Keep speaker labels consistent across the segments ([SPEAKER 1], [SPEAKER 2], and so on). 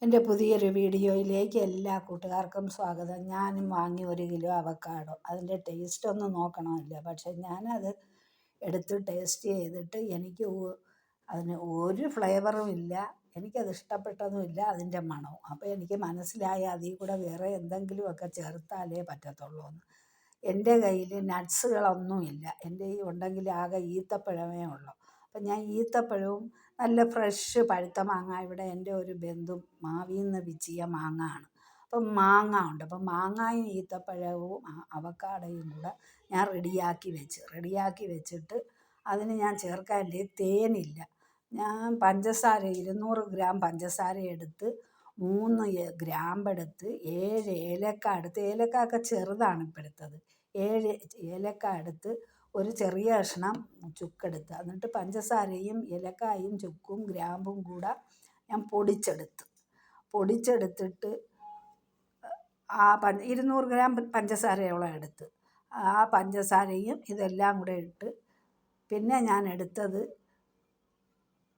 [SPEAKER 1] എൻ്റെ പുതിയൊരു വീഡിയോയിലേക്ക് എല്ലാ കൂട്ടുകാർക്കും സ്വാഗതം. ഞാനും വാങ്ങി 1 കിലോ അവക്കാഡോ. അതിൻ്റെ ടേസ്റ്റ് ഒന്ന് നോക്കണമല്ലോ. പക്ഷേ ഞാനത് എടുത്ത് ടേസ്റ്റ് ചെയ്തിട്ട് എനിക്ക് അതിന് ഒരു ഫ്ലേവറും ഇല്ല. എനിക്കത് ഇഷ്ടപ്പെട്ടതുമില്ല, അതിൻ്റെ മണവും. അപ്പോൾ എനിക്ക് മനസ്സിലായി അതിൽ കൂടെ വേറെ എന്തെങ്കിലുമൊക്കെ ചേർത്താലേ പറ്റത്തുള്ളൂ എന്ന്. എൻ്റെ കയ്യിൽ നട്ട്സുകളൊന്നുമില്ല. എൻ്റെ ഈ ഉണ്ടെങ്കിൽ ആകെ ഈത്തപ്പഴമേ ഉള്ളൂ. അപ്പം ഞാൻ ഈത്തപ്പഴവും നല്ല ഫ്രഷ് പഴുത്ത മാങ്ങ, ഇവിടെ എൻ്റെ ഒരു ബന്ധു മാവിൽ നിന്ന് പിച്ചിയ മാങ്ങ ആണ്. അപ്പം മാങ്ങ ഉണ്ട്. അപ്പം മാങ്ങയും ഈത്തപ്പഴവും അവക്കാടയും കൂടെ ഞാൻ റെഡിയാക്കി വെച്ചിട്ട് അതിന് ഞാൻ ചേർക്കാനില്ലേ തേനില്ല. ഞാൻ പഞ്ചസാര 200 ഗ്രാം പഞ്ചസാര എടുത്ത് 3 ഗ്രാമ്പെടുത്ത് 7 ഏലക്ക എടുത്ത്, ഏലക്ക ഒക്കെ ചെറുതാണ് ഇപ്പോൾ എടുത്തത്, 7 ഏലക്ക എടുത്ത് ഒരു ചെറിയ കഷ്ണം ചുക്കെടുത്ത്, എന്നിട്ട് പഞ്ചസാരയും ഏലക്കായും ചുക്കും ഗ്രാമ്പും കൂടെ ഞാൻ പൊടിച്ചെടുത്തിട്ട് ആ 200 ഗ്രാം പഞ്ചസാരയോളം എടുത്ത് ആ പഞ്ചസാരയും ഇതെല്ലാം കൂടെ ഇട്ട്, പിന്നെ ഞാൻ എടുത്തത്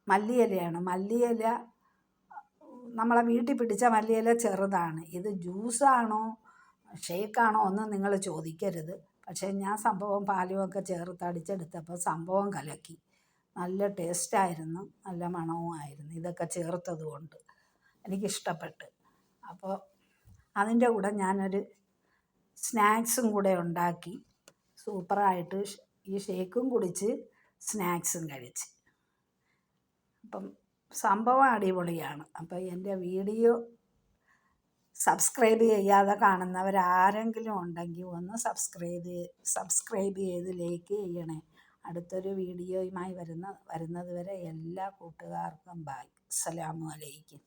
[SPEAKER 1] മല്ലിയിലയാണ്. മല്ലിയില നമ്മളെ വീട്ടിൽ പിടിച്ച മല്ലിയില ചെറുതാണ്. ഇത് ജ്യൂസാണോ ഷേക്കാണോ ഒന്നും നിങ്ങൾ ചോദിക്കരുത്. പക്ഷേ ഞാൻ സംഭവം പാലുമൊക്കെ ചേർത്ത് അടിച്ചെടുത്തപ്പോൾ സംഭവം കലക്കി. നല്ല ടേസ്റ്റായിരുന്നു, നല്ല മണവുമായിരുന്നു. ഇതൊക്കെ ചേർത്തത് കൊണ്ട് എനിക്കിഷ്ടപ്പെട്ട്. അപ്പോൾ അതിൻ്റെ കൂടെ ഞാനൊരു സ്നാക്സും കൂടെ ഉണ്ടാക്കി. സൂപ്പറായിട്ട് ഈ ഷേക്കും കുടിച്ച് സ്നാക്സും കഴിച്ച്. അപ്പം സംഭവം അടിപൊളിയാണ്. അപ്പോൾ എൻ്റെ വീഡിയോ സബ്സ്ക്രൈബ് ചെയ്യാതെ കാണുന്നവരാരെങ്കിലും ഉണ്ടെങ്കിൽ ഒന്ന് സബ്സ്ക്രൈബ് ചെയ്ത് ലൈക്ക് ചെയ്യണേ. അടുത്തൊരു വീഡിയോയുമായി വരുന്നത് വരെ എല്ലാ കൂട്ടുകാർക്കും ബൈ. അസ്സലാമു അലൈക്കും.